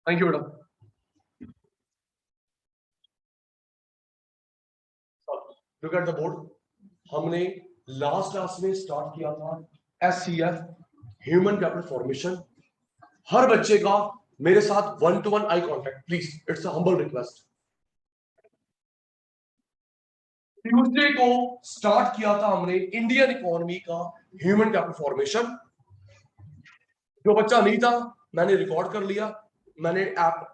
Thank you बेटा। Look at the board. हमने last class में स्टार्ट किया था SCF, ह्यूमन कैपिटल फॉर्मेशन। हर बच्चे का मेरे साथ 1-to-1 eye contact please, it's a humble request. Tuesday को स्टार्ट किया था हमने इंडियन इकोनॉमी का ह्यूमन कैपिटल फॉर्मेशन। जो बच्चा नहीं था मैंने रिकॉर्ड कर लिया, मैंने ऐप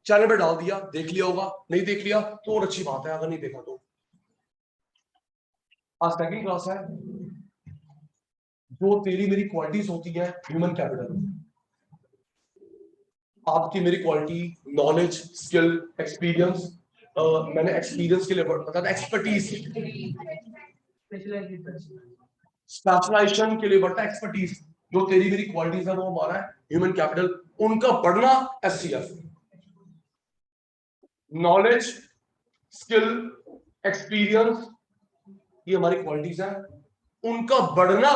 चैनल पे डाल दिया, देख लिया होगा। नहीं देख लिया तो और अच्छी बात है, अगर नहीं देखा तो। आज सेकंड क्लास है। जो तेरी मेरी क्वालिटीज होती है ह्यूमन कैपिटल, आपकी मेरी क्वालिटी नॉलेज, स्किल, एक्सपीरियंस। मैंने एक्सपीरियंस के लिए बताया, एक्सपर्टीज, स्पेशलाइजेशन के लिए बढ़ता एक्सपर्टीज। जो तेरी मेरी क्वालिटीज है वो हमारा ह्यूमन कैपिटल, उनका बढ़ना SCF। नॉलेज, स्किल, एक्सपीरियंस, ये हमारी क्वालिटीज है, उनका बढ़ना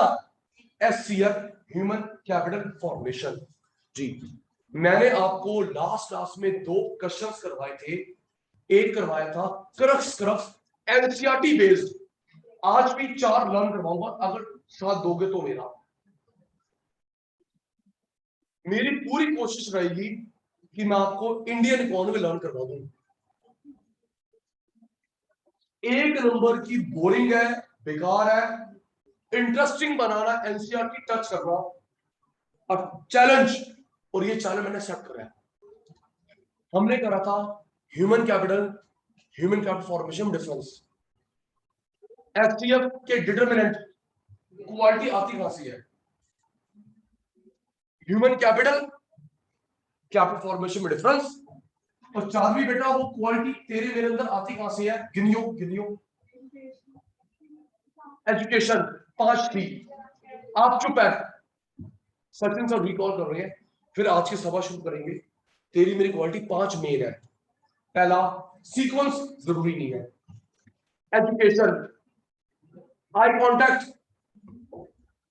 SCF, ह्यूमन कैपिटल फॉर्मेशन। जी, मैंने आपको लास्ट क्लास में 2 क्वेश्चंस करवाए थे। एक करवाया था क्रक्स NCERT बेस्ड। आज भी 4 लर्न करवाऊंगा, अगर साथ दोगे तो। मेरी पूरी कोशिश रहेगी कि मैं आपको इंडियन इकोनॉमी लर्न करवा दूं। 1 नंबर की बोरिंग है, बेकार है, इंटरेस्टिंग बनाना, NCERT टच करना और चैलेंज, और ये चैलेंज मैंने एक्सेप्ट करा है। हमने करा था human capital formation difference. SCF के डिटरमिनेंट क्वालिटी आती कहां से है? ह्यूमन कैपिटल फॉर्मेशन में डिफरेंस। और 4वीं बेटा वो क्वालिटी तेरे मेरे अंदर आती कहां से है? गिनियो। एजुकेशन 5 थी। आप चुप है, सचिन सर रिकॉल कर रहे हैं, फिर आज की सभा शुरू करेंगे। तेरी मेरी क्वालिटी 5 मेन है। पहला, सीक्वेंस जरूरी नहीं है। Education, eye contact,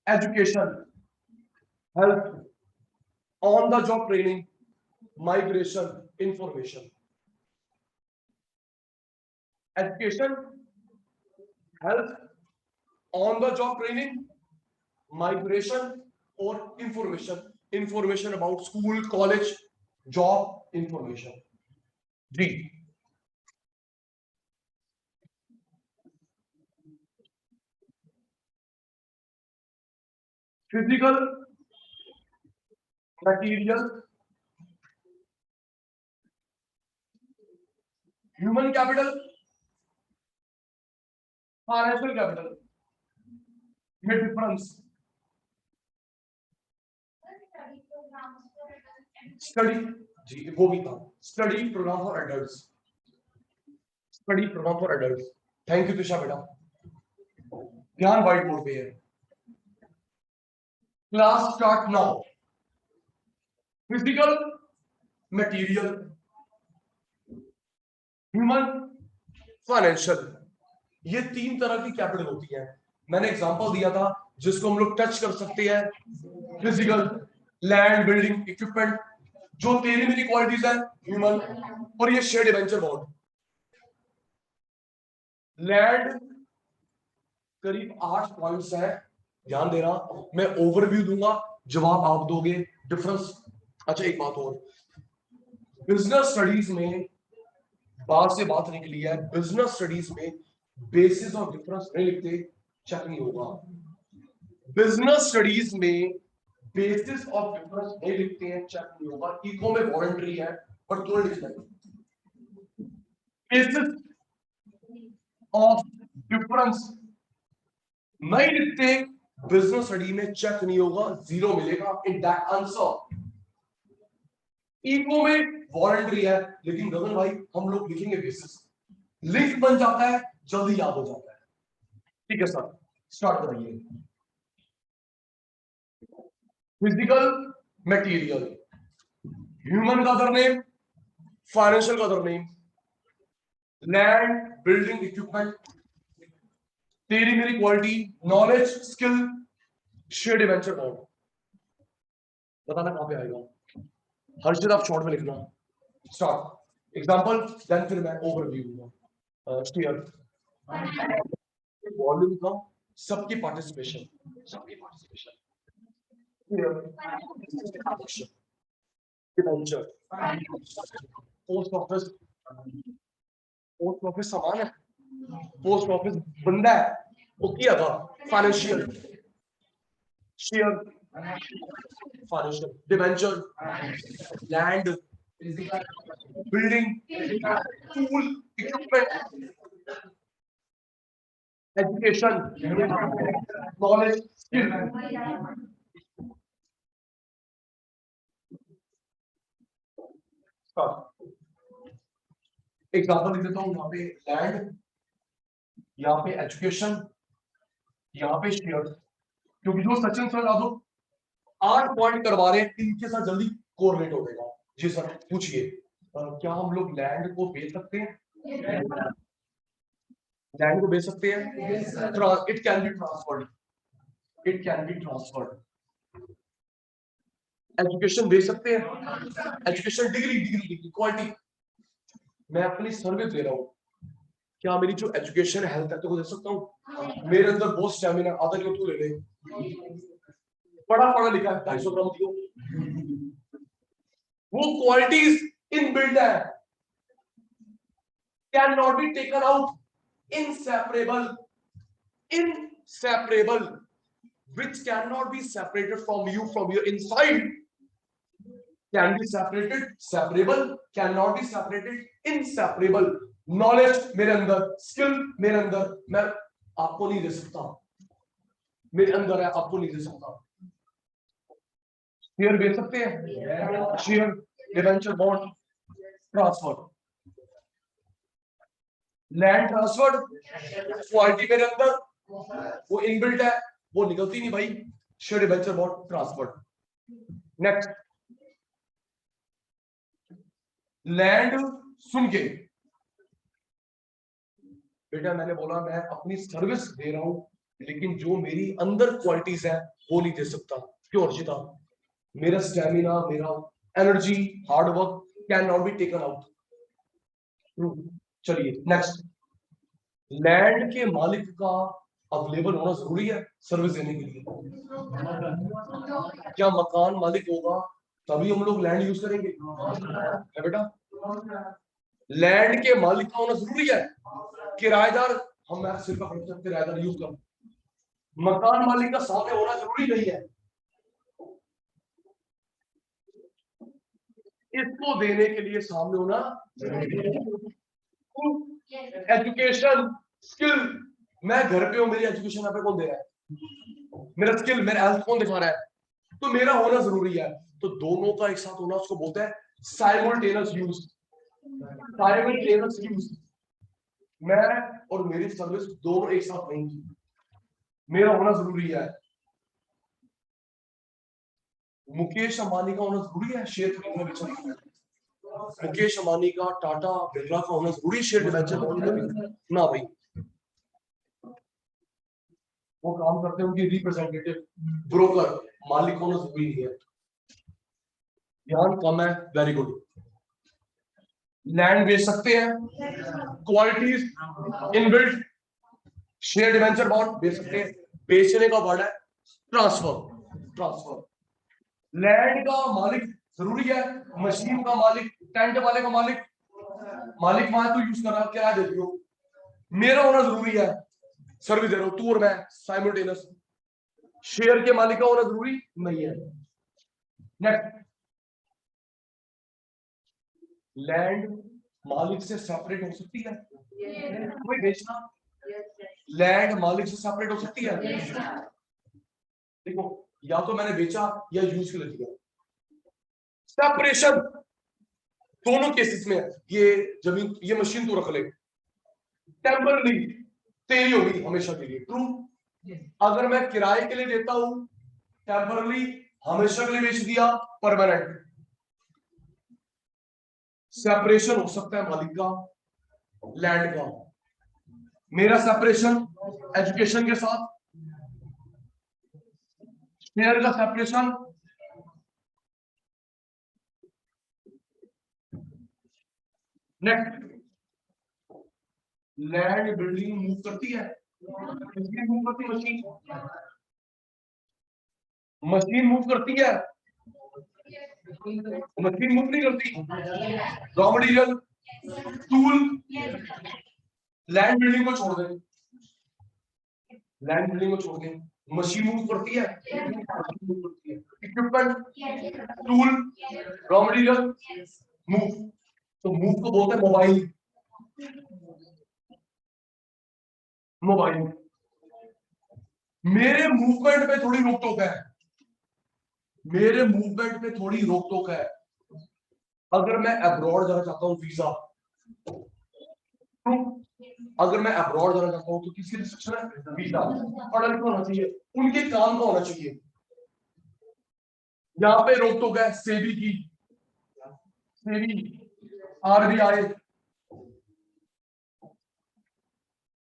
education, health, on the job training, migration, information. Education, health, on the job training, migration और information about school, college, job, information. जी, physical, material, human capital, financial capital, ये difference. Study, जी वो भी था, study programme for adults. Thank you Tusha बेटा, ध्यान white board पे है। Class start now. Physical, material, human, financial, ये 3 तरह की कैपिटल होती है। मैंने एग्जांपल दिया था जिसको हम लोग टच कर सकते हैं। फिजिकल, लैंड, बिल्डिंग, इक्विपमेंट, जो तेरी मेरी क्वालिटीज है ह्यूमन। और ये शेयर डिवेंचर बॉन्ड। लैंड करीब 8 पॉइंट्स है, ध्यान देना। मैं ओवरव्यू दूंगा, जवाब आप दोगे। डिफरेंस। अच्छा एक बात और, बिजनेस स्टडीज में बात से बात निकली है, बिजनेस स्टडीज में बेसिस ऑफ डिफरेंस नहीं लिखते, चेक नहीं होगा। बिजनेस स्टडीज में बेसिस ऑफ डिफरेंस नहीं लिखते हैं, चेक नहीं होगा। इको में वॉलंटरी है पर तुरंत लिखना है। बेसिस ऑफ डिफरेंस नहीं लिखते, बिजनेस स्टडी में चेक नहीं होगा, 0 मिलेगा इन दैट आंसर। इको में वॉलंटरी है, लेकिन गगन भाई हम लोग लिखेंगे बेसिस, लिंक बन जाता है, जल्दी याद हो जाता है। ठीक है सर, स्टार्ट करिए। फिजिकल, मटेरियल, ह्यूमन का अदर नेम, फाइनेंशियल का other name, land, building, equipment, तेरी मेरी quality, knowledge, skill, share debenture bond. बताना कहां पे आएगा। हर्षद आप शॉर्ट में लिखना। स्टार्ट एग्जांपल, देन फिर मैं ओवरव्यू दूंगा। क्लियर वॉल्यूम का सबकी पार्टिसिपेशन, सबकी participation post office, post office समान है, पोस्ट ऑफिस बंदा है, वो किया था financial share, financial debenture, land, building, tool, equipment, education, knowledge, skill. Example लिख देता हूँ, यहाँ पे लैंड, यहाँ पे एजुकेशन, यहाँ पे शेयर, क्योंकि जो सचिन सर आप 8 पॉइंट करवा रहे हैं इनके साथ जल्दी कोरिलेट हो जाएगा। जी सर पूछिए, क्या हम लोग लैंड को बेच सकते हैं? लैंड को बेच सकते हैं, it can be transferred, it can be transferred. Education बेच सकते हैं, education degree, degree degree quality, मैं अपनी सर्विस दे रहा हूँ, क्या मेरी जो एजुकेशन है हेल्थ तक तो दे सकता हूँ? मेरे अंदर बहुत स्टैमिना, आधा किलो तू ले ले, पढ़ा पढ़ा लिखा है, 250 ग्राम दियो, वो क्वालिटीज इनबिल्ट है, can not be taken out, inseparable, inseparable, which cannot be separated from you, from your inside, can be separated, separable, cannot be separated, inseparable। Knowledge मेरे अंदर, स्किल मेरे अंदर, मैं आपको नहीं दे सकता, मेरे अंदर है, आपको नहीं दे सकता। शेयर बेच सकते हैं, share, debenture, bond, transfer, land transferred, quality मेरे अंदर, वो इनबिल्ट है, वो निकलती नहीं भाई, share, debenture, bond, transferred. Next, land सुन के, बेटा मैंने बोला मैं अपनी सर्विस दे रहा हूं, लेकिन जो मेरी अंदर क्वालिटीज है वो नहीं दे सकता। क्यों अर्चिता? मेरा स्टैमिना, मेरा energy, hard work can not be taken out. चलिए नेक्स्ट, लैंड के मालिक का अवेलेबल होना जरूरी है सर्विस देने के लिए? क्या मकान मालिक होगा तभी हम लोग लैंड यूज करेंगे? है बेटा, लैंड के मालिक का होना जरूरी है। किराएदार, हम मैं सिर्फ किराएदार यूज कर, मकान मालिक का सामने होना जरूरी नहीं है। इसको देने के लिए सामने होना, एजुकेशन, स्किल, मैं घर पे हूं, मेरी एजुकेशन यहाँ पे कौन दे रहा है? मेरा स्किल, मेरा हेल्थ कौन दिखा रहा है? तो मेरा होना जरूरी है। तो दोनों का एक साथ होना उसको बोलते हैं साइमल्टेनियस यूज, साइमल्टेनियस यूज। मैं और मेरी सर्विस दोनों एक साथ नहीं, मेरा होना जरूरी है। मुकेश अंबानी का होना जरूरी है शेयर खरीदने बेचने, मुकेश अंबानी का, टाटा बिरला का होना जरूरी शेयर डिवेंचर ना भाई, वो काम करते हैं उनकी रिप्रेजेंटेटिव, ब्रोकर, मालिक होना जरूरी नहीं है। ध्यान कम है, वेरी गुड। लैंड बेच सकते हैं, qualities inbuilt, share debenture bond बेच सकते हैं, बेचने का वर्ड है ट्रांसफर, ट्रांसफर। लैंड का मालिक जरूरी है, मशीन का मालिक, टेंट वाले का मालिक, मालिक वहां तो यूज कर रहा, किराया दे दियो, मेरा होना जरूरी है, सर्विस दे रहा हूं तू और मैं साइमल्टेनियस। शेयर के मालिक का होना जरूरी नहीं है। नेक्स्ट, लैंड मालिक से सेपरेट हो सकती है कोई बेचना, लैंड मालिक से सेपरेट हो सकती है? देखो, या तो मैंने बेचा या यूज के लिए दिया, सेपरेशन दोनों केसेस में। ये जमीन, ये मशीन तू रख ले, टेम्पररी तेरी होगी हमेशा के लिए, ट्रू। अगर मैं किराए के लिए देता हूं, टेम्पररी, हमेशा के लिए बेच दिया, परमानेंट। सेपरेशन हो सकता है मालिक का, लैंड का, मेरा सेपरेशन एजुकेशन के साथ, शेयर का separation next, land building move करती है, मशीन मूव करती है, मशीन मूव करती है, मशीन मूव नहीं करती। Raw material, tool, land building को छोड़ दें, लैंड बिल्डिंग को छोड़ दें, मशीन मूव करती है, equipment, tool, raw material, move. तो मूव को बोलते हैं मोबाइल, मोबाइल। मेरे मूवमेंट पे थोड़ी रोक टोक है, मेरे मूवमेंट पे थोड़ी रोक टोक है। अगर मैं अब्रॉड जाना चाहता हूं, वीजा, अगर मैं अब्रॉड जाना चाहता हूं तो किसकी रिस्ट्रिक्शन है? वीजा। पढ़ा लिखा होना चाहिए, उनके काम का होना चाहिए। यहां पे रोक टोक है सेबी की, सेबी, आरबीआई,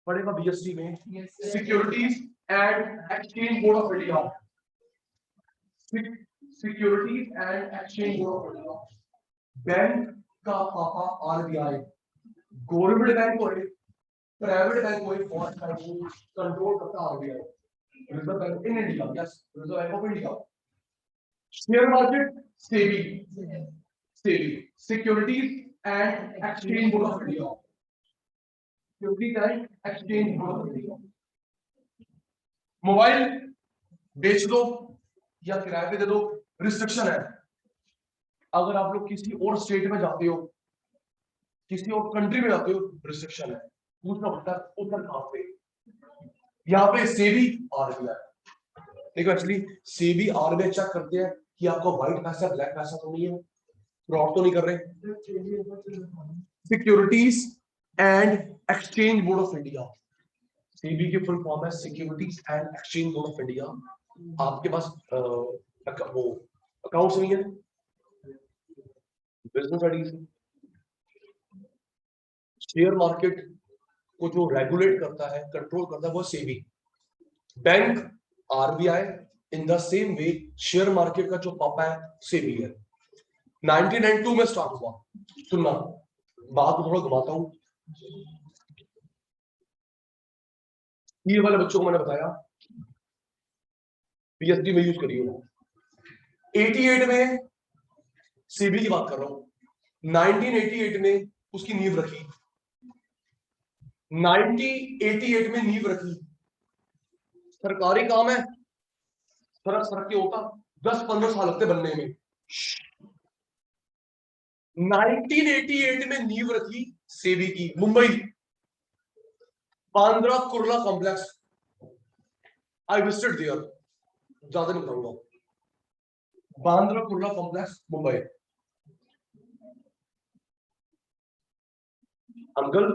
पढ़ेगा बीएसटी में, securities and exchange board of India, securities and exchange board of India. Bank का पापा आरबीआई, गवर्नमेंट बैंक को प्राइवेट बैंक को फॉरेन बैंक को कंट्रोल करता RBI, reserve bank in India, yes, reserve bank of India. Share market SEBI, SEBI, securities and exchange board of India, securities and exchange board of India. Mobile बेच दो या किराए पे दे दो, रिस्ट्रिक्शन है। अगर आप लोग किसी और स्टेट में जाते हो, किसी और कंट्री में जाते हो, रिस्ट्रिक्शन है। दूसरा बता उत्तर कहां पे, यहाँ पे सेबी आरबीआई। देखो एक्चुअली सेबी आरबीआई चेक करते हैं कि आपका व्हाइट पैसा ब्लैक पैसा तो नहीं है, फ्रॉड तो नहीं कर रहे। Securities and exchange board of India, SEBI की फुल फॉर्म है securities and exchange board of India. आपके पास वो अकाउंट्स नहीं है, बिजनेस स्टडीज, शेयर मार्केट को जो रेगुलेट करता है, कंट्रोल करता है, वो SEBI. Bank RBI, in the same way share market का जो पापा है सेबी है। 1992 में स्टार्ट हुआ, सुनना बात को थोड़ा घुमाता हूं। ये वाले बच्चों को मैंने बताया पीएचडी में यूज करिए। 88 में सेबी की बात कर रहा हूं, 1988 में उसकी नींव रखी, 1988 में नींव रखी। सरकारी काम है, सरक सरक के होता 10-15 साल लगते बनने में। 1988 में नींव रखी सेबी की, Mumbai, Bandra Kurla complex. I visited there, ज्यादा नहीं बताऊंगा। बांद्रा कुर्ला कॉम्प्लेक्स, मुंबई। अंकल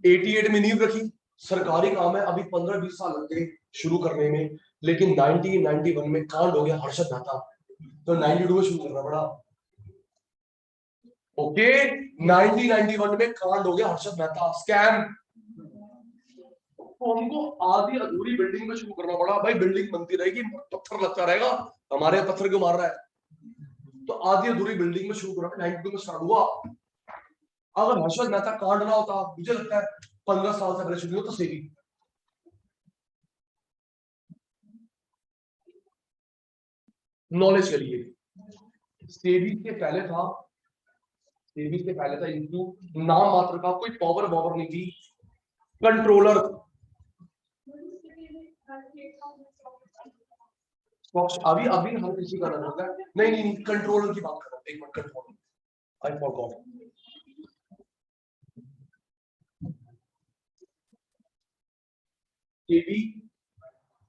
88 में नींव रखी, सरकारी काम है, अभी 15-20 साल लगते शुरू करने में, लेकिन 1991 में कांड हो गया हर्षद मेहता, तो 92 में शुरू करना पड़ा। ओके, 1991 में कांड हो गया हर्षद मेहता, स्कैम। तो हमको आधी अधूरी बिल्डिंग में शुरू करना पड़ा। भाई बिल्डिंग बनती रहेगी, पत्थर लगता रहेगा, हमारे पत्थर क्यों मार रहा है? तो आधी अधूरी बिल्डिंग में शुरू करना 92 में स्टार्ट हुआ। अगर हर्षद मेहता कांड ना होता, मुझे लगता है 15 साल से पहले शुरू होता सेबी। नॉलेज के लिए, सेबी से पहले था, सेबी से पहले था इनटू नाम मात्र का, कोई पावर वावर नहीं थी, कंट्रोलर। अभी अभी हर किसी का अलग होता है। नहीं नहीं नहीं, कंट्रोलर की बात कर रहा हूं, एक minute, controller, I forgot. SEBI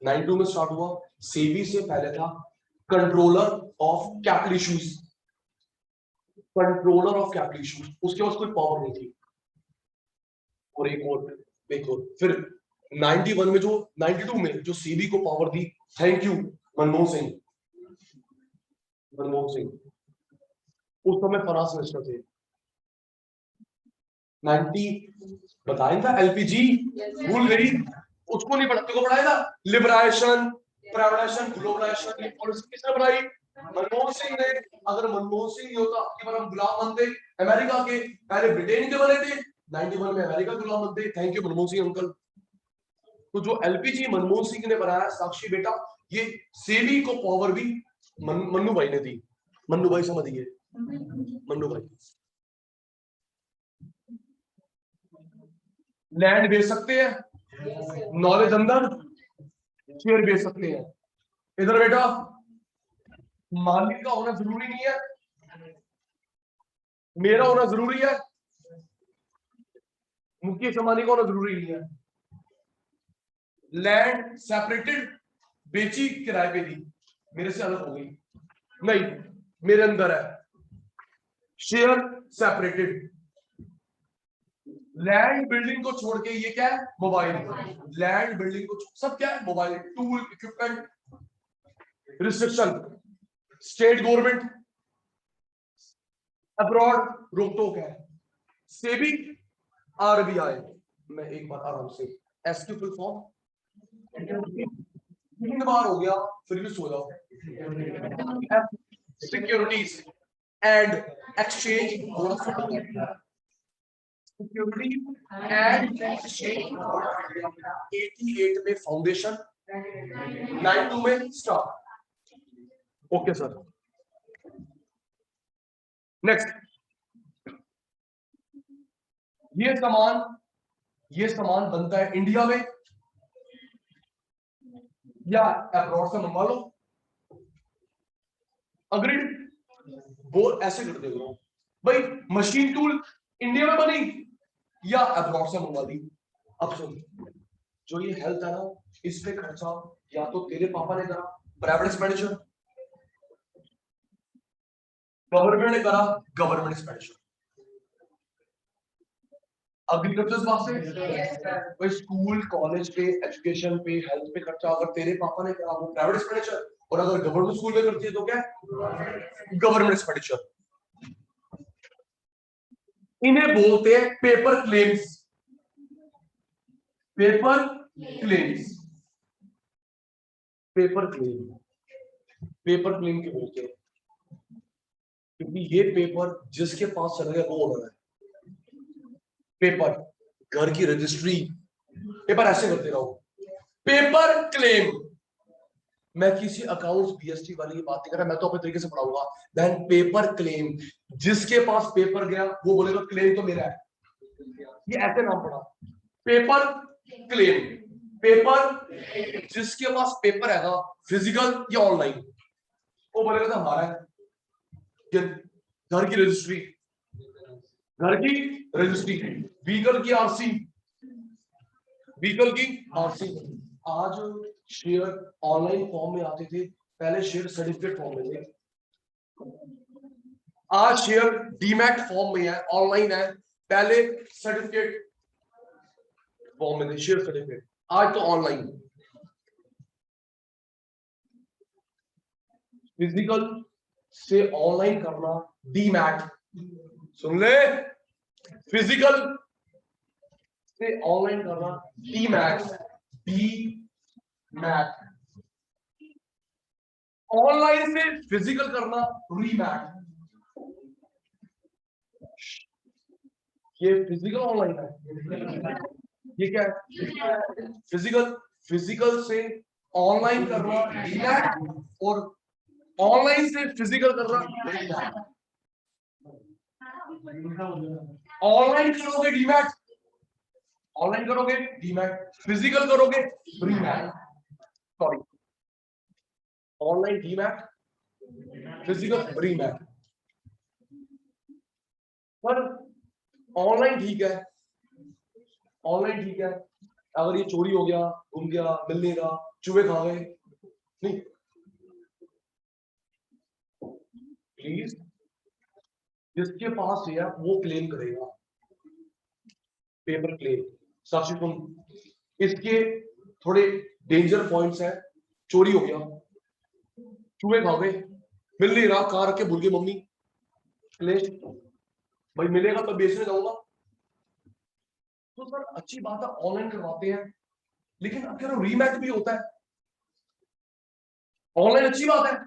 92 में स्टार्ट हुआ, सेबी से पहले था controller of capital issues, controller of capital issues, उसके पास कोई पावर नहीं थी। और एक और फिर 91 में जो 92 में जो सेबी को power the, thank you Manmohan Singh, Manmohan Singh उस समय फाइनेंस मिनिस्टर थे। 90 बताया था, एलपीजी भूल गई, उसको नहीं पढ़ा, को पढ़ाया था लिबरेशन, प्राइवेटाइजेशन, ग्लोबलाइजेशन, ये पॉलिसी किसने बनाई? मनमोहन सिंह ने, अगर मनमोहन सिंह नहीं होता कि बार हम गुलाम बनते अमेरिका के, पहले ब्रिटेन के बने थे, 91 में अमेरिका गुलाम बनते। Thank you Manmohan Singh uncle. तो जो एलपीजी मनमोहन सिंह ने बनाया साक्षी बेटा, ये सेबी को पावर भी मन्नू भाई ने दी। मन्नू भाई समझिए, मन्नू भाई लैंड बेच सकते हैं, नॉलेज अंदर, शेयर बेच सकते हैं। इधर बेटा मालिक का होना जरूरी नहीं है, मेरा होना जरूरी है, मुकेश अंबानी का होना जरूरी नहीं है। लैंड सेपरेटेड, बेची किराए पे दी, मेरे से अलग हो गई नहीं, मेरे अंदर है। शेयर सेपरेटेड, लैंड बिल्डिंग को छोड़ के ये क्या है, मोबाइल। लैंड बिल्डिंग को सब क्या है, mobile, tool, equipment, restriction, state government, abroad रोक टोक है, सेबी, आरबीआई। मैं एक बार आराम से एस की फुल फॉर्म 3 बार हो गया, फिर भी सो जाओ। Securities and exchange, security and exchange 88 में फाउंडेशन, 92 में स्टार्ट। Okay sir, next. ये सामान बनता है इंडिया में या अब्रॉड से मंगवा लो। अग्रीड, वो ऐसे कर देगा भाई, मशीन टूल इंडिया में बनी या अब्रॉड से मंगवा दी। अब सुन, जो ये हेल्थ है ना, इस पे खर्चा या तो तेरे पापा ने करा, प्राइवेट एक्सपेंडिचर, गवर्नमेंट ने करा, गवर्नमेंट एक्सपेंडिचर। एग्रीकल्चर भाई स्कूल कॉलेज पे, एजुकेशन पे, हेल्थ पे खर्चा अगर तेरे पापा ने करा वो प्राइवेट एक्सपेंडिचर, और अगर गवर्नमेंट स्कूल में करती है तो क्या, गवर्नमेंट एक्सपेंडिचर। इन्हें बोलते हैं paper claims, paper claims, paper claim, paper claim के बोलते हैं, क्योंकि ये पेपर जिसके पास चल गया वो होना है। पेपर, घर की रजिस्ट्री, पेपर ऐसे करते रहो, पेपर क्लेम। मैं किसी अकाउंट्स बीएसटी वाली की बात नहीं कर रहा, मैं तो अपने तरीके से पढ़ाऊंगा। देन पेपर क्लेम, जिसके पास पेपर गया वो बोलेगा क्लेम तो मेरा है, ये ऐसे नाम पड़ा, पेपर क्लेम। पेपर, जिसके पास पेपर है ना, फिजिकल या ऑनलाइन, वो बोलेगा था हमारा है। घर की रजिस्ट्री, घर की रजिस्ट्री, व्हीकल की आरसी, व्हीकल की आरसी। आज शेयर ऑनलाइन फॉर्म में आते थे, पहले शेयर सर्टिफिकेट फॉर्म में थे, आज शेयर डीमैट फॉर्म में है, ऑनलाइन है, पहले सर्टिफिकेट फॉर्म में थे, शेयर सर्टिफिकेट, आज तो ऑनलाइन। फिजिकल से ऑनलाइन करना डीमैट, सुन ले, फिजिकल से ऑनलाइन करना डीमैट, डीमैट, ऑनलाइन से फिजिकल करना रीमैट। ये फिजिकल ऑनलाइन है, ये क्या है, फिजिकल, फिजिकल से ऑनलाइन करना डीमैट, और ऑनलाइन से फिजिकल करना रीमैट। ऑनलाइन करोगे डीमैट, ऑनलाइन करोगे डीमैट, फिजिकल करोगे रीमैट, सॉरी, ऑनलाइन डीमैट, फिजिकल रीमैट। पर ऑनलाइन ठीक है, ऑनलाइन ठीक है, अगर ये चोरी हो गया, घूम गया, मिल नहीं रहा, चूहे खा गए, नहीं, प्लीज जिसके पास है वो क्लेम करेगा, पेपर क्लेम। साक्षी तुम, इसके थोड़े डेंजर पॉइंट्स हैं, चोरी हो गया, चूहे खा गए, मिल नहीं रहा, कार के भूल गई मम्मी, क्लेश, भाई मिलेगा तो बेचने जाऊंगा। तो सर अच्छी बात है ऑनलाइन करवाते हैं, लेकिन अगर रीमैच भी होता है, ऑनलाइन अच्छी बात है,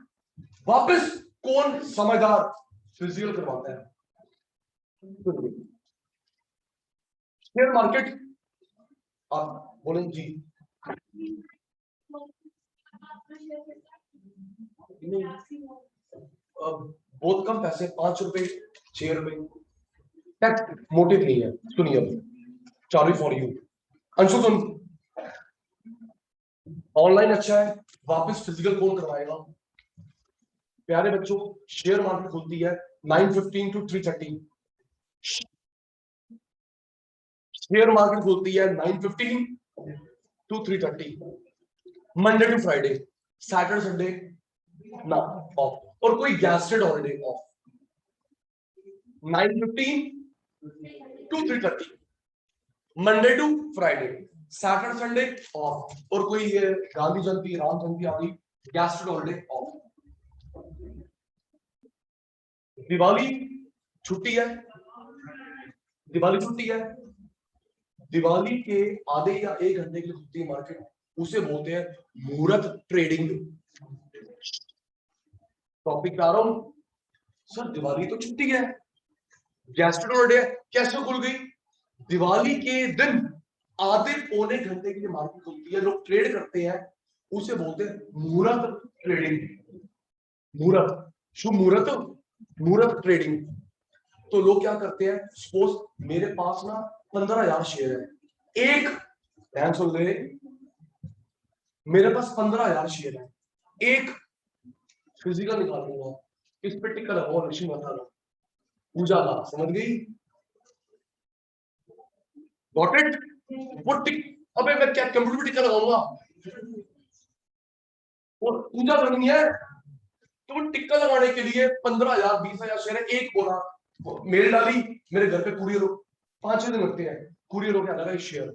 वापस कौन समझदार फिजिकल करवाता है? शेयर मार्केट, आप बोलेंगे जी बहुत कम पैसे, 5 रुपए 6 रुपए, टैक्स मोटिव नहीं है। सुनिए अब, sorry for you Anshu, soon, online अच्छा है, वापस फिजिकल कौन करवाएगा? प्यारे बच्चों, शेयर मार्केट खुलती है 9:15 to 3:30। शेयर मार्केट खुलती है 9:15 to 3:30, Monday to Friday, Saturday Sunday ना ऑफ, और कोई gazetted holiday off. 9:15 to 3:30, Monday to Friday, Saturday Sunday off, और कोई ये गांधी जयंती राम जयंती आ गई, गैस्टेड हॉलिडे ऑफ। दिवाली छुट्टी है, दिवाली छुट्टी है, दिवाली के आधे या 1 घंटे के लिए खुलती है मार्केट, उसे बोलते हैं मुहूर्त ट्रेडिंग। टॉपिक पे आ रहा हूं सर, दिवाली तो छुट्टी है, गैस्टेड हॉलिडे है, कैसे खुल गई? दिवाली के दिन आधे पौने घंटे के लिए मार्केट खुलती है, लोग ट्रेड करते हैं, उसे बोलते हैं मुहूर्त ट्रेडिंग। मुहूर्त, शुभ मुहूर्त, मुहूर्त ट्रेडिंग। तो लोग क्या करते हैं, सपोज मेरे पास ना 15,000 शेयर है, एक ध्यान सुन ले, मेरे पास 15,000 शेयर है, एक फिजिकल निकालूंगा, इस पे टिक लगाओ, लक्ष्मी माता का पूजा का, समझ गई? Got it? वो टिक, अबे मैं क्या कंप्यूटर पे टिक लगाऊंगा? और पूजा करनी है, तो टिक्का लगाने के लिए 15,000 20,000 शेयर है, एक बोला मेल डाली, मेरे घर पे कुरियर 5-6 दिन लगते हैं, कुरियर हो गया लगा शेयर।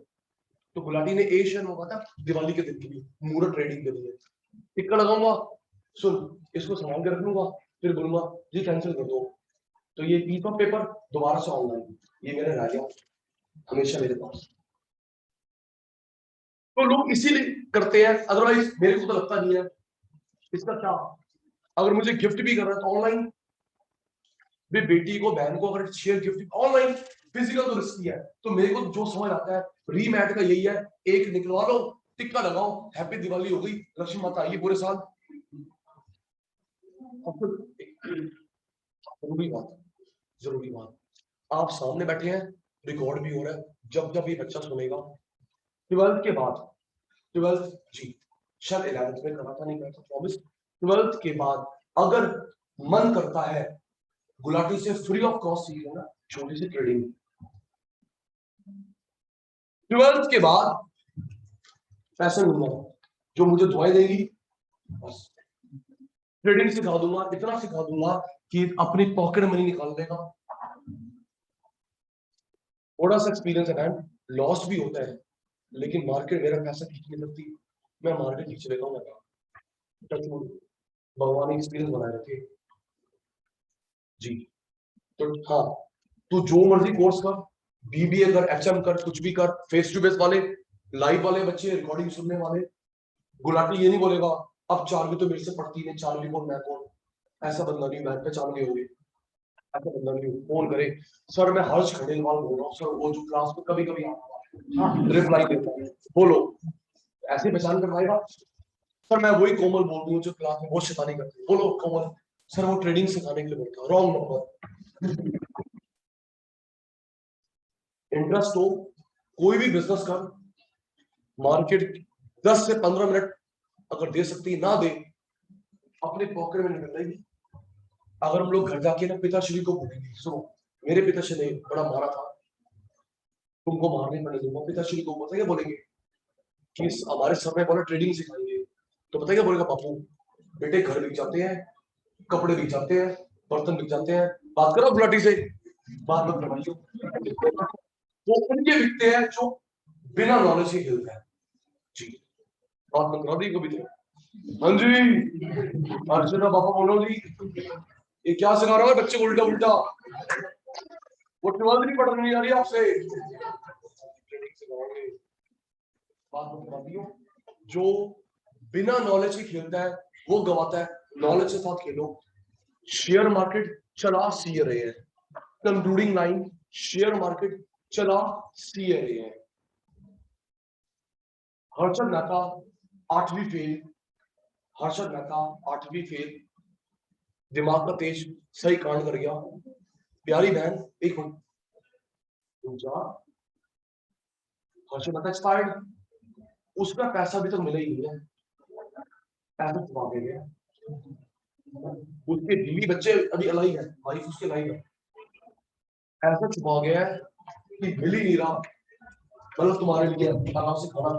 तो गुलाटी ने ए शेयर मंगवाया था दिवाली के दिन के लिए, मुहूर्त ट्रेडिंग के लिए, टिक्का लगाऊंगा, सुन इसको संभाल के रख लूंगा, फिर बोलूंगा जी कैंसिल कर दो, तो ये पीस ऑफ पेपर दोबारा से ऑनलाइन, ये मेरे रह गया हमेशा मेरे पास। तो लोग इसीलिए करते हैं, अदरवाइज मेरे को तो लगता नहीं है इसका क्या। अगर मुझे गिफ्ट भी करना है तो ऑनलाइन, भी बेटी को बहन को अगर शेयर गिफ्ट ऑनलाइन, फिजिकल तो रिस्की है। तो मेरे को जो समझ आता है रीमैट का यही है, एक निकलवा लो, टिक्का लगाओ, हैप्पी दिवाली हो गई, लक्ष्मी माता आइए पूरे साल। जरूरी बात, जरूरी बात, आप सामने बैठे हैं, रिकॉर्ड भी हो रहा है, जब जब ये बच्चा सुनेगा 12th के बाद, 12th जी शायद 11th में करा था, नहीं करा था, 12th के बाद अगर मन करता है गुलाटी से फ्री ऑफ कॉस्ट सीख लेना छोटी सी ट्रेडिंग। 12th के बाद पैसा लूंगा, जो मुझे दुआएं देगी, बस ट्रेडिंग सिखा दूंगा, इतना सिखा दूंगा कि अपनी पॉकेट मनी निकाल देगा। थोड़ा सा एक्सपीरियंस है मैम, लॉस भी होता है, लेकिन मार्केट मेरा पैसा खींच नहीं सकती, मैं मार्केट खींच लेता हूँ, भगवान एक्सपीरियंस बनाए रखे जी। तो हाँ, तू जो मर्जी कोर्स कर, बीबीए कर, एचएम कर, कुछ भी कर, फेस टू फेस वाले, लाइव वाले बच्चे, रिकॉर्डिंग सुनने वाले, गुलाटी ये नहीं बोलेगा अब 4 भी तो मेरे से पढ़ती है, 4 भी कौन मैं कौन, ऐसा बंदा नहीं, मैं पहचान नहीं होगी, ऐसा बंदा नहीं। फोन करे सर मैं हर्ष खंडेलवाल बोल रहा हूँ सर, वो जो क्लास में कभी कभी आता है, रिप्लाई देता है, बोलो, ऐसे पहचान करवाएगा। सर मैं वही कोमल बोल रही हूँ जो क्लास में बहुत शैतानी करती है, बोलो कोमल, सर वो ट्रेडिंग सिखाने के लिए बैठा, रॉन्ग नंबर। इंटरेस्ट हो, कोई भी बिजनेस कर, मार्केट 10 से 15 मिनट अगर दे सकती है, ना दे, अपने पॉकेट में निकल जाएगी। अगर हम लोग घर जाके ना पिताश्री को बोलेंगे, सुनो मेरे पिताश्री ने बड़ा मारा था, तुमको मारने पड़ने दूंगा, पिताश्री को पता क्या बोलेंगे कि हमारे सर में बोला ट्रेडिंग सिखाएंगे, तो पता क्या बोलेगा, बापू बेटे घर बिक जाते हैं, कपड़े बिक जाते हैं, बर्तन बिक जाते हैं, बात करो बुलाटी से, बात मत करवाइए। वो उनके बिकते हैं जो बिना नॉलेज के खेलते हैं जी, बात मत करो दी को भी तो। हाँ जी, अर्जुन का पापा बोलो जी, ये क्या सिखा रहा है बच्चे को उल्टा उल्टा, वो 12th नहीं पढ़ रही आ रही आपसे, बात मत करो, जो बिना नॉलेज के खेलता है वो गवाता है, नॉलेज के साथ खेलो। शेयर मार्केट चला सी रहे हैं, कंक्लूडिंग लाइन, शेयर मार्केट चला सी रहे हैं। हर्षद मेहता 8वीं फेल, हर्षद मेहता 8वीं फेल, दिमाग का तेज, सही कांड कर गया। प्यारी बहन एक मिनट, हर्षद मेहता एक्सपायर्ड, उसका पैसा अभी तक मिला ही नहीं है, पैसा छुपा के गया, उसके बीवी बच्चे अभी अलाइव है, वाइफ उसके लाइव है, ऐसा छुपा गया है कि मिल ही नहीं रहा। मतलब तुम्हारे लिए आराम से खाना,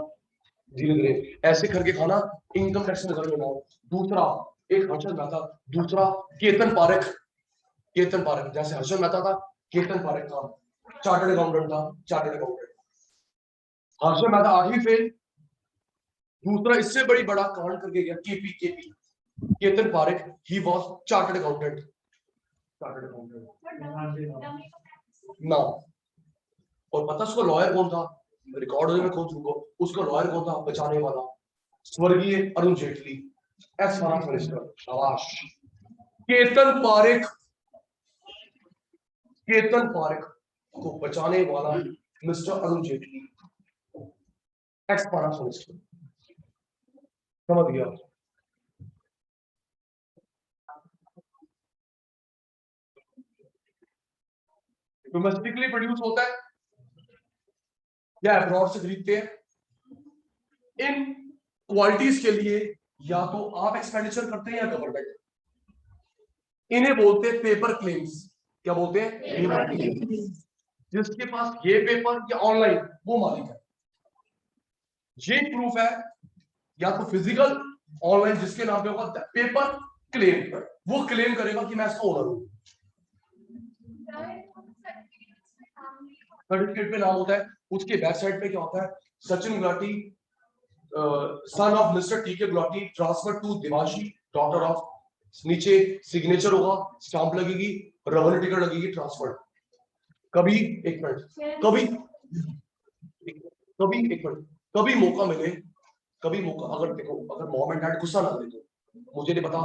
धीरे धीरे ऐसे करके खाना, इनकम टैक्स में नजर में आओ। दूसरा एक हर्षद मेहता, दूसरा केतन पारेख, केतन पारेख जैसे हर्षद मेहता था, केतन पारेख था, चार्टर्ड अकाउंटेंट था, चार्टर्ड अकाउंटेंट। हर्षद मेहता 8वीं फेल, दूसरा इससे बड़ी बड़ा कांड करके गया, KP Ketan Parekh, he was chartered accountant, chartered accountant ना। और पता उसका लॉयर कौन था, रिकॉर्ड में खोज चुका, उसका लॉयर कौन था, बचाने वाला, स्वर्गीय Arun Jaitley, ex finance minister. शाबाश। केतन पारेख, केतन पारेख को बचाने वाला mister Arun Jaitley, ex finance minister. समझ गया? डोमेस्टिकली प्रोड्यूस होता है या अब्रॉड से खरीदते हैं। इन क्वालिटीज के लिए या तो आप एक्सपेंडिचर करते हैं या गवर्नमेंट। इन्हें बोलते हैं पेपर क्लेम्स। क्या बोलते हैं? Paper claims. जिसके पास ये पेपर या ऑनलाइन, वो मालिक है। ये प्रूफ है, या तो फिजिकल, ऑनलाइन जिसके नाम पे होगा पेपर क्लेम, वो क्लेम करेगा कि मैं इसका ओनर हूं। सर्टिफिकेट पे नाम होता है, उसके बैक साइड पे क्या होता है, Sachin Gulati son of mister T K Gulati transfer to Devashi daughter of, नीचे सिग्नेचर होगा, स्टांप लगेगी, रेवेन्यू टिकट लगेगी, ट्रांसफर। कभी एक मिनट, कभी कभी एक मिनट, कभी मौका मिले, कभी मौका, अगर देखो अगर मॉम एंड डैड गुस्सा ना दे तो मुझे नहीं पता,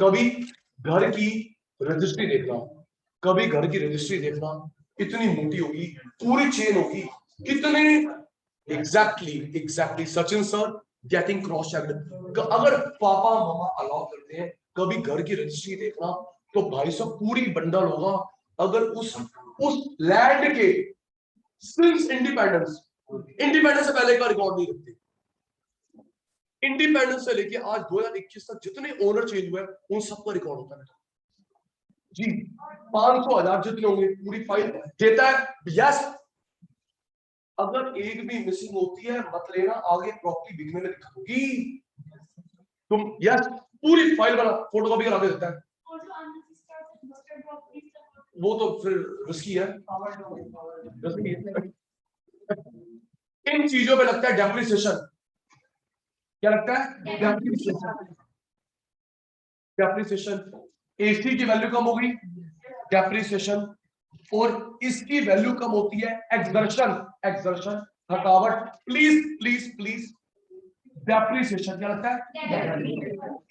कभी घर की रजिस्ट्री देखना, कभी घर की रजिस्ट्री देखना, इतनी मोटी होगी, पूरी चेन होगी, कितने exactly Sachin sir getting cross checked. अगर पापा मामा अलाउ करते हैं कभी घर की रजिस्ट्री देखना, तो भाई साहब पूरी बंडल होगा। अगर उस लैंड के सिंस इंडिपेंडेंस, इंडिपेंडेंस से पहले का रिकॉर्ड नहीं रखते, इंडिपेंडेंस से लेके आज 2021 तक जितने ओनर चेंज हुए उन सबका रिकॉर्ड होता है जी। 500,000 जितने होंगे पूरी फाइल देता है। यस, अगर एक भी मिसिंग होती है मत लेना, आगे प्रॉपर्टी बिकने में दिक्कत होगी। तुम यस पूरी फाइल बना फोटोकॉपी करा के देता है, वो तो फिर रिस्की है, रिस्की है। इन चीजों पे लगता है डेप्रिसिएशन। क्या लगता है? डेप्रिसिएशन। डेप्रिसिएशन, एसी की वैल्यू कम होगी, डेप्रिसिएशन। और इसकी वैल्यू कम होती है, एक्सर्शन, एक्सर्शन थकावट। प्लीज प्लीज प्लीज, डेप्रिसिएशन क्या लगता है?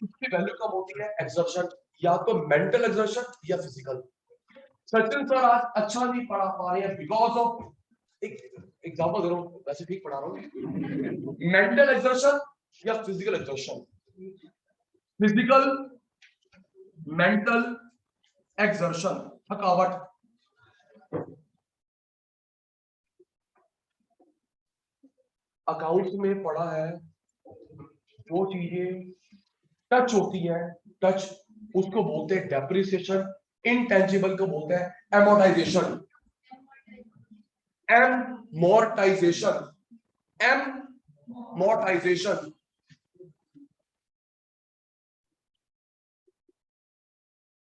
इसकी वैल्यू कम होती है, एक्सर्शन, या तो मेंटल एक्सर्शन या फिजिकल। सचिन सर आज अच्छा नहीं पढ़ा पा रहे हैं बिकॉज ऑफ, एक एग्जांपल दे रहा हूं, वैसे ठीक पढ़ा रहा हूं, मेंटल एक्सर्शन या physical exertion. Physical, mental exertion, थकावट। अकाउंट्स में पढ़ा है, जो चीजें टच होती है, टच, उसको बोलते हैं डेप्रिसिएशन। इनटेंजिबल को बोलते हैं एमोर्टाइजेशन, एमोर्टाइजेशन, एमोर्टाइजेशन।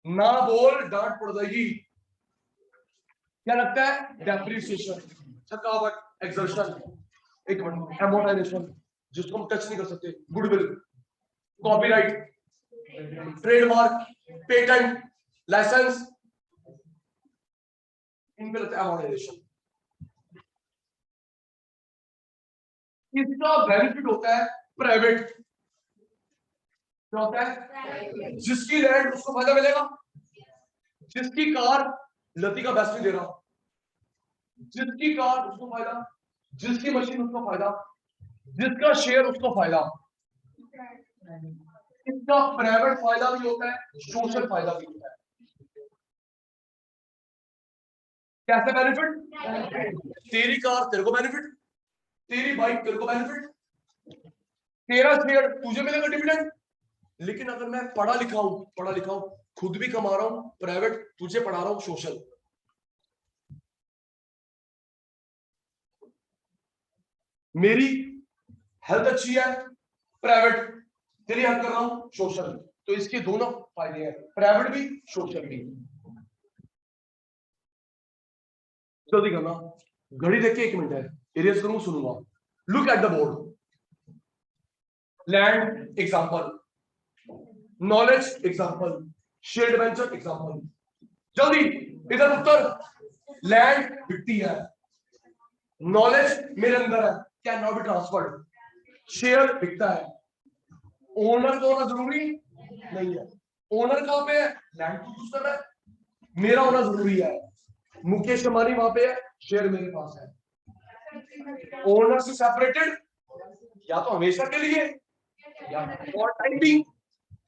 ना बोल डांट पड़ जाएगी। क्या लगता है? डेप्रिसिएशन, थकावट, एक्सर्शन। एक मिनट, एमोर्टाइजेशन जिसको हम टच नहीं कर सकते, goodwill, copyright, trademark, patent, licence, इन पे लगता है अमोर्टाइजेशन। इसका बेनिफिट होता है प्राइवेट, क्या होता है? जिसकी लैंड उसको फायदा मिलेगा, जिसकी कार लतिका बेस्ट दे रहा, जिसकी कार उसको फायदा, जिसकी मशीन उसको फायदा, जिसका शेयर उसको फायदा। इसका प्राइवेट फायदा भी होता है, सोशल फायदा भी होता है। कैसे बेनिफिट? तेरी कार तेरे को बेनिफिट, तेरी बाइक तेरे को बेनिफिट, तेरा शेयर तुझे मिलेगा डिविडेंड। लेकिन अगर मैं पढ़ा लिखा हूं, खुद भी कमा रहा हूं, प्राइवेट, तुझे पढ़ा रहा हूं सोशल। मेरी हेल्थ अच्छी है, प्राइवेट, तेरी हेल्प कर रहा हूं सोशल। तो इसके दोनों फायदे हैं, प्राइवेट भी सोशल भी। जल्दी करना, घड़ी देख के 1 मिनट है, इरेज करूं, सुनूंगा। Look at the board. Land example, knowledge example, shared venture example. जल्दी इधर उत्तर। लैंड बिकती है, नॉलेज मेरे अंदर है, can not be transferred. Share बिकता है, ओनर को होना जरूरी नहीं है। ओनर कहां पे है? लैंड को यूज कर रहा है, मेरा होना जरूरी है। मुकेश अंबानी वहां पे है, शेयर मेरे पास है। ओनर से सेपरेटेड, या तो हमेशा के लिए, या फॉर टाइम बिंग,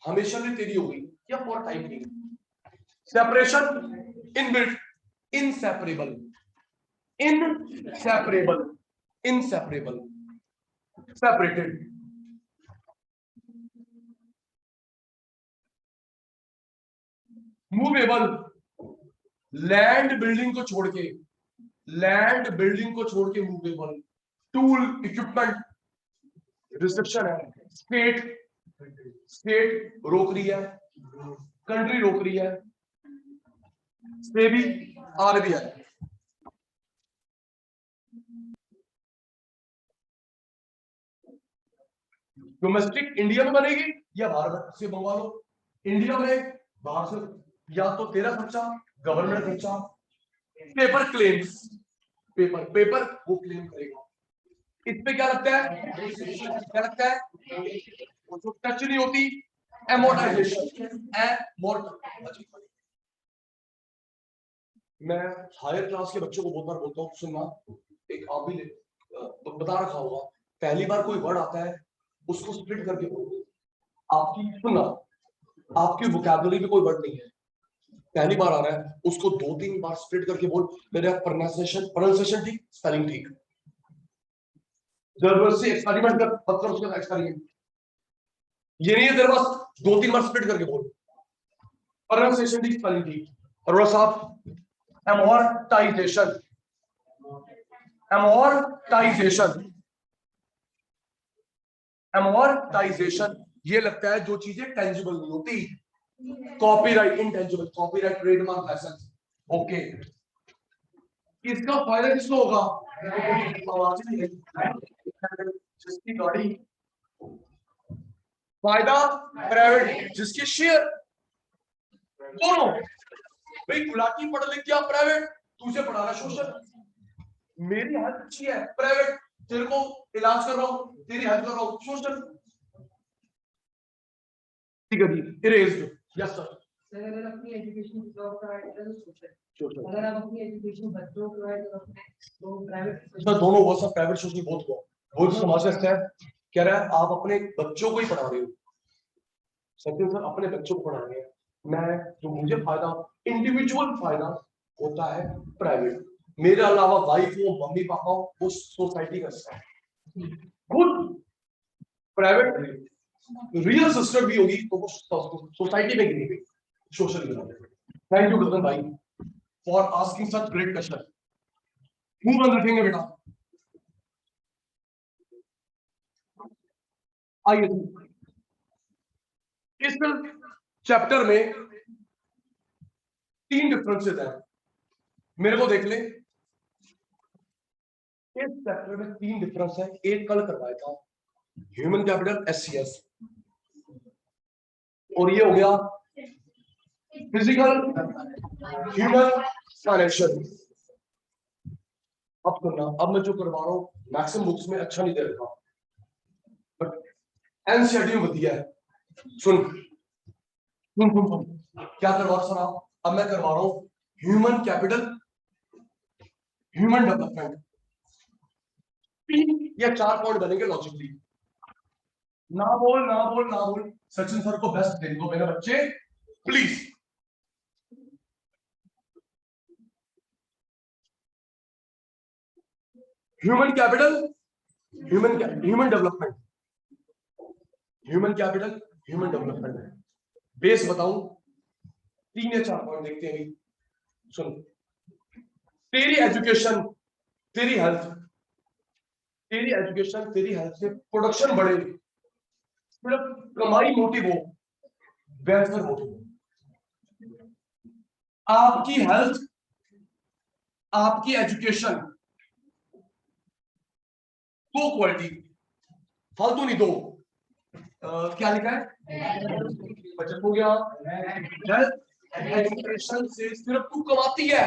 हमेशा के तेरी होगी, या for time being. Separation inbuilt, inseparable, inseparable, inseparable, separated. Movable, land building को छोड़ के, लैंड बिल्डिंग को छोड़ के मूवेबल। टूल इक्विपमेंट रिस्ट्रिक्शन है, स्टेट, स्टेट रोक रही है, कंट्री रोक रही है, सेबी, आरबीआई। डोमेस्टिक इंडिया में बनेगी या बाहर से मंगवा लो। इंडिया में, बाहर से, या तो तेरा खर्चा, गवर्नमेंट खर्चा। पेपर क्लेम्स, पेपर पेपर वो क्लेम करेगा। इस पे क्या लगता है? क्या लगता है? जो टच नहीं होती, एमोर्टाइजेशन, मैं हायर क्लास के बच्चों को बहुत बार बोलता हूँ, सुनना, एक आप भी बता रखा होगा, पहली बार कोई वर्ड आता है उसको स्प्लिट करके बोलो। आपकी सुनना, आपकी वोकैबुलरी में कोई वर्ड नहीं है, पहली बार आ रहा है, उसको 2-3 बार स्प्लिट करके बोल, मेरा प्रोनाउंसिएशन ठीक, स्पेलिंग ठीक। जबरदस्ती एक्सपेरिमेंट कर, मत कर उसका एक्सपेरिमेंट। ये नहीं है तेरे पास 2-3 बार स्प्लिट करके बोल, प्रोनाउंसिएशन ठीक, स्पेलिंग ठीक। अरोड़ा साहब, एमोर्टाइजेशन, एमोर्टाइजेशन, एमोर्टाइजेशन, ये लगता है जो चीजें टेंजिबल नहीं होती। Copyright intangible, copyright, trademark, licence, okay. इसका फायदा किसको होगा? जिसकी गाड़ी, फायदा प्राइवेट, जिसके शेयर, दोनों। भाई गुलाटी पढ़ लिख गया प्राइवेट, तुझे पढ़ा रहा सोशल। मेरी हेल्थ अच्छी है, प्राइवेट, तेरे को इलाज कर रहा हूं, तेरी हेल्प कर रहा हूं, सोशल। ठीक है जी, इरेज्ड। Yes sir. अगर अपनी एजुकेशन जॉब प्रोवाइड करें तो सोशल, अगर आप अपनी एजुकेशन बच्चों को प्रोवाइड करते हैं तो प्राइवेट। सर दोनों हुआ, सब प्राइवेट सोशल बहुत हुआ। बहुत समाज से है, कह रहा है आप अपने बच्चों को ही पढ़ा रहे हो। सचिन सर अपने बच्चों को पढ़ा रहे हैं, मैं जो मुझे फायदा, इंडिविजुअल फायदा होता है प्राइवेट। मेरे अलावा वाइफ हो, मम्मी पापा हो, वो सोसाइटी का हिस्सा है। खुद प्राइवेट रियल सिस्टर भी होगी तो वो सोसाइटी में गिनी गई, सोशल गिनी। थैंक यू गगन भाई for asking such great question. मुंह बंद रखेंगे बेटा। आइए, इस चैप्टर में 3 डिफरेंसेस हैं, मेरे को देख ले। इस चैप्टर में 3 डिफरेंस है, एक कल करवाया था, ह्यूमन कैपिटल एससीएस, और ये हो गया फिजिकल ह्यूमन फाइनेंशियल। अब सुनना, अब मैं जो करवा रहा हूं मैक्सिमम बुक्स में अच्छा नहीं दे रखा, बट एनसीईआरटी में बढ़िया है। सुन सुन सुन सुन, क्या करवा रहा हूं? अब मैं करवा रहा हूं ह्यूमन कैपिटल, ह्यूमन डेवलपमेंट। 3 या 4 पॉइंट बनेंगे लॉजिकली। ना बोल ना बोल ना बोल, सचिन सर को बेस्ट दे दो मेरे बच्चे please. Human capital, human development, human capital, human development. Base बताऊं, 3 या 4 पॉइंट देखते हैं अभी। सुन, तेरी एजुकेशन, तेरी हेल्थ, तेरी एजुकेशन तेरी हेल्थ से प्रोडक्शन बढ़े, सिर्फ कमाई मोटिव हो, वेलफेयर मोटिव हो। आपकी हेल्थ, आपकी एजुकेशन, दो क्वालिटी, फालतू नहीं, दो। क्या लिखा है? बचत हो गया। हेल्थ एजुकेशन से सिर्फ तू कमाती है,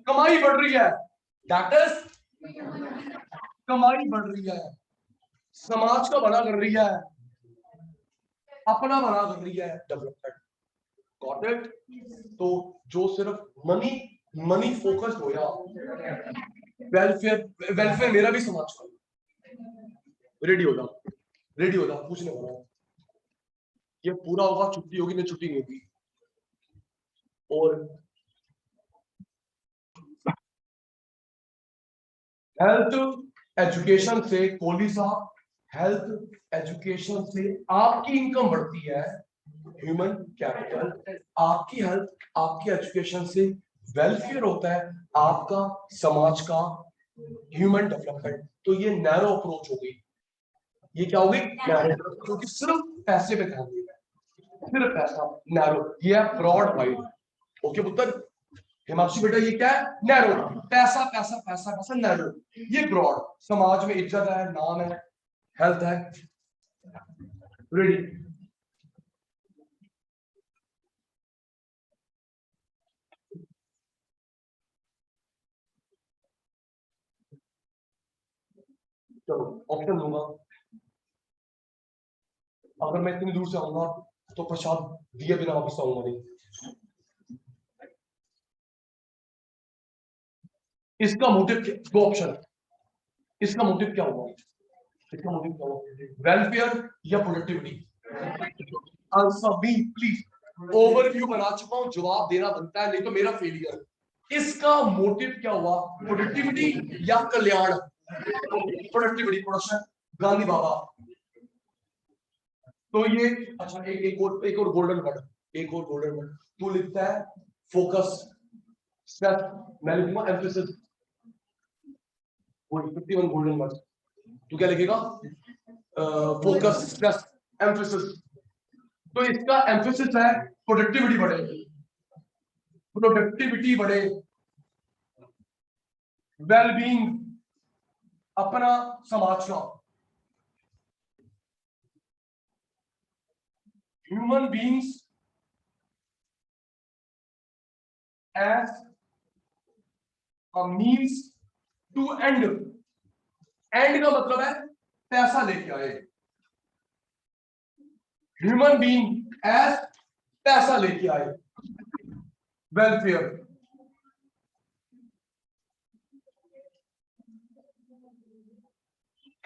कमाई बढ़ रही है, दैट इज कमाई बढ़ रही है, समाज का भला कर रही है, अपना भला कर रही है, डेवलपमेंट। Got it? तो जो सिर्फ मनी मनी फोकस हो या वेलफेयर, वेलफेयर मेरा भी समाज का। रेडी हो जाओ, रेडी हो जाओ, पूछने वाला हूं। ये पूरा होगा, छुट्टी होगी, नहीं छुट्टी नहीं होगी। और हेल्थ एजुकेशन से, कोहली साहब, हेल्थ एजुकेशन से आपकी इनकम बढ़ती है, ह्यूमन कैपिटल। आपकी हेल्थ, आपकी एजुकेशन से वेलफेयर होता है आपका, समाज का, ह्यूमन डेवलपमेंट। तो ये नैरो अप्रोच होगी। ये क्या होगी? नैरो, क्योंकि सिर्फ पैसे पे ध्यान देगा, सिर्फ पैसा, नैरो। ये है ब्रॉड वाइड। ओके पुत्र, हिमांशु बेटा ये क्या है? नैरो, पैसा पैसा पैसा पैसा, नैरो। ये ब्रॉड, समाज में इज्जत है, नाम है, हेल्थ है। रेडी? चलो ऑप्शन दूंगा। अगर मैं इतनी दूर से आऊंगा तो प्रसाद दिए बिना वापस आऊंगा नहीं। इसका मोटिव, दो ऑप्शन, इसका मोटिव क्या होगा? इसका मोटिव क्या होगा? वेलफेयर या productivity? Answer B please. Overview बना चुका हूं, जवाब देना बनता है, नहीं तो मेरा फेलियर। इसका मोटिव क्या हुआ? प्रोडक्टिविटी या कल्याण? प्रोडक्टिविटी, प्रोडक्शन, गांधी बाबा। तो ये अच्छा, एक और गोल्डन वर्ड, एक और गोल्डन वर्ड। तू लिखता है फोकस, स्ट्रेस, मैं लिखूंगा एम्फेसिस। 51 golden word. तू क्या लिखेगा? Focus, stress, emphasis. तो इसका एम्फेसिस है प्रोडक्टिविटी बढ़े, प्रोडक्टिविटी बढ़े, वेलबींग, अपना, समाज का। Human beings as a means to end. End का मतलब है पैसा लेके आए। ह्यूमन बींग एज पैसा लेके आए, वेलफेयर।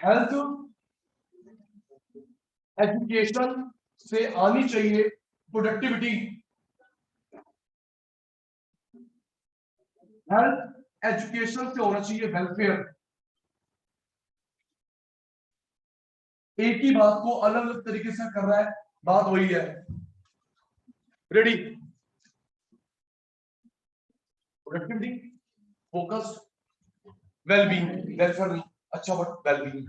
हेल्थ एजुकेशन से आनी चाहिए प्रोडक्टिविटी, हेल्थ एजुकेशन से होना चाहिए वेलफेयर। एक ही बात को अलग अलग तरीके से कर रहा है, बात वही है। Ready? Productivity, focus, wellbeing, welfare नहीं, अच्छा बट वेलबींग।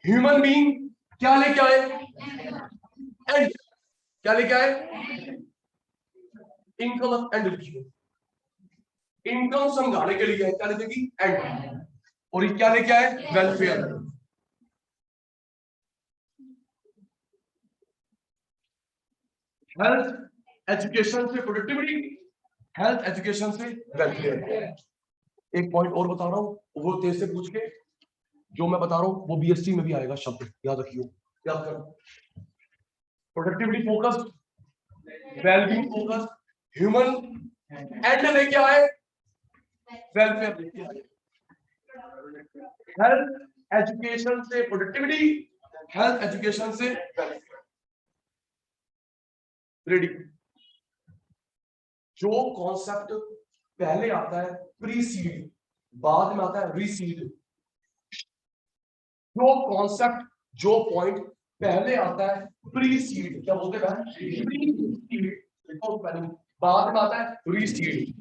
ह्यूमन बीइंग क्या लेके आए? एंड। क्या लेके आए? इनकम एंड लिखिए। इनकम समझाने के लिए क्या लिखेगी? एंड। और ये क्या लेके आए? वेलफेयर। हेल्थ एजुकेशन से प्रोडक्टिविटी, हेल्थ एजुकेशन से वेलफेयर। एक पॉइंट और बता रहा हूं, वो तेज से पूछ के, जो मैं बता रहा हूं वो बीएससी में भी आएगा शब्द, याद रखियो, याद करो। Productivity focused, wellbeing focused, human and लेके आए, वेलफेयर लेके आए। हेल्थ एजुकेशन से प्रोडक्टिविटी, हेल्थ एजुकेशन से वेलफेयर। रेडी। जो कॉन्सेप्ट पहले आता है प्रीसीड, बाद में आता है रीसीड। जो कॉन्सेप्ट, जो पॉइंट पहले आता है प्रीसीड, क्या बोलते हैं प्रीसीड, बाद में आता है रीसीड।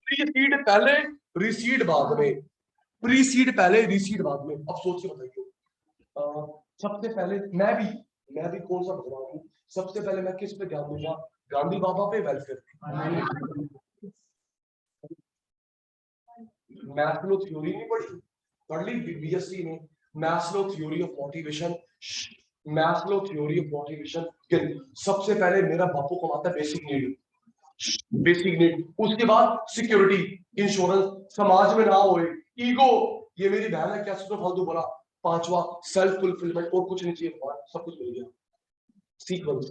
प्रीसीड पहले, रीसीड बाद में, प्रीसीड पहले, रीसीड बाद में। अब सोचिए, बताइए, सबसे पहले मैं भी कौन सा भगवान हूं? सबसे पहले मैं किस पे ध्यान दूंगा? गांधी बाबा पे, वेलफेयर पे। मैस्लो थ्योरी नहीं पढ़ ली बीएससी में? Maslow theory of motivation, Maslow theory of motivation. सबसे पहले मेरा बापू कमाता है बेसिक नीड, बेसिक नीड। उसके बाद सिक्योरिटी, इंश्योरेंस, समाज में ना होए, ईगो, ये मेरी बहन है क्या तो फालतू बोला। पांचवा सेल्फ फुलफिलमेंट, और कुछ नहीं चाहिए भगवान, सब कुछ मिल गया। Sequence,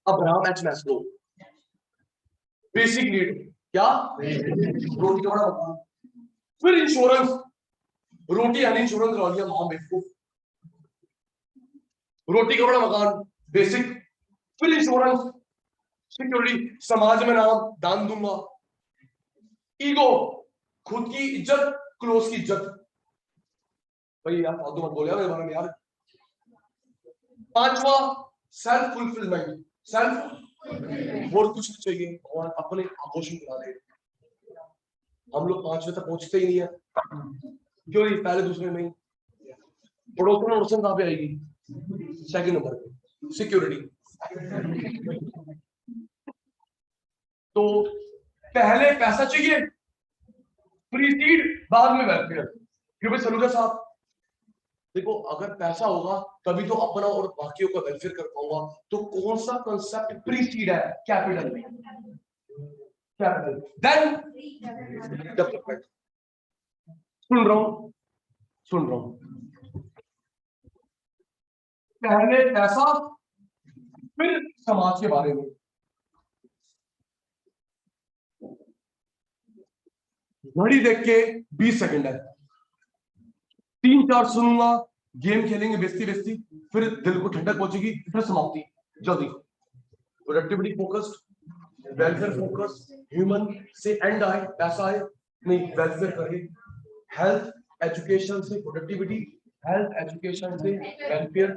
Abraham H Maslow. Basic need क्या? रोटी का बड़ा मकान, फिर इंश्योरेंस, रोटी यानी इंश्योरेंस करा लिया, मां बेवकूफ। रोटी का बड़ा मकान बेसिक, फिर इंश्योरेंस, सिक्योरिटी, समाज में नाम दान दूंगा, ईगो, खुद की इज्जत, क्लोज की इज्जत। भाई यार फालतू मत बोलिए मेरे बारे में यार। पांचवा सेल्फ फुलफिलमेंट, सेल्फ, और कुछ नहीं चाहिए और अपने आघोषण करा दे। हम लोग 5वें तक पहुंचते ही नहीं है, क्यों नहीं? पहले दूसरे में ही। पड़ोसन अड़ोसन कहां पे आएगी? सेकंड नंबर पे सिक्योरिटी। तो पहले पैसा चाहिए, प्रीसीड, बाद में वेलफेयर। क्यों भाई सलूजा साहब? देखो, अगर पैसा होगा तभी तो अपना और बाकियों का वेलफेयर कर पाऊंगा। तो कौन सा कंसेप्ट प्रीसीड है? Capital, capital then development. सुन रहा हूं, सुन रहा हूं। पहले पैसा, फिर समाज के बारे में। घड़ी देख के 20 सेकंड है, 3-4 सुनूंगा, गेम खेलेंगे बेस्ती बेस्ती, फिर दिल को ठंडक पहुंचेगी, फिर समाप्ति। जल्दी। Productivity focused, welfare focus, human से एंड आए, पैसा आए नहीं, वेलफेयर करिए। हेल्थ एजुकेशन से प्रोडक्टिविटी, हेल्थ एजुकेशन से वेलफेयर।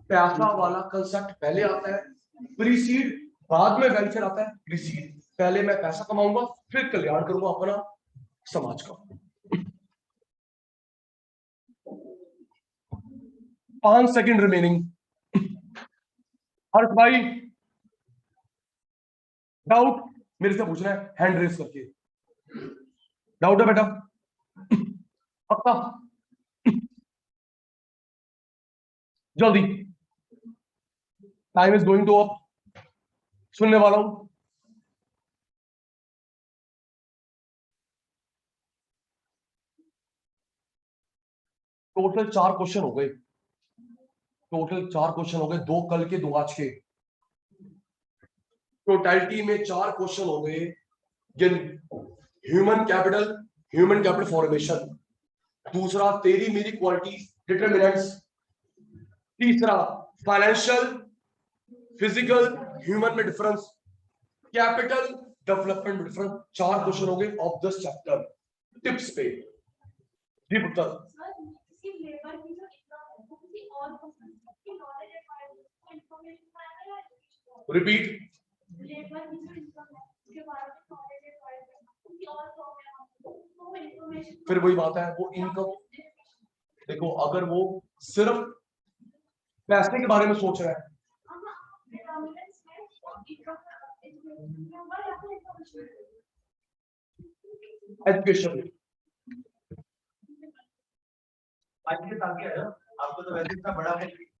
पैसा वाला कंसेप्ट पहले आता है प्रीसीड, बाद में वेलफेयर आता है प्रीसीड। पहले मैं पैसा कमाऊंगा, फिर कल्याण करूंगा अपना, समाज का। 5 सेकंड रिमेनिंग। हर्ष भाई, डाउट मेरे से पूछना है हैंड रेस करके। डाउट है बेटा? पक्का? जल्दी, time is going to up, सुनने वाला हूं। टोटल 4 क्वेश्चन हो गए, टोटल 4 क्वेश्चन हो गए, 2 कल के 2 आज के। टोटलिटी में 4 क्वेश्चन हो गए। Human capital, human capital formation. दूसरा तेरी मेरी क्वालिटी, डिटरमिनेंट्स। तीसरा फाइनेंशियल, फिजिकल, ह्यूमन में difference, capital, development difference. 4 question हो गए ऑफ दिस चैप्टर। टिप्स पे जी पुत्र। रिपीट। फिर वही बात है, वो इनकम, देखो अगर वो सिर्फ पैसे के बारे में सोच रहा है, एजुकेशन, आपको तो वैसे इतना बड़ा है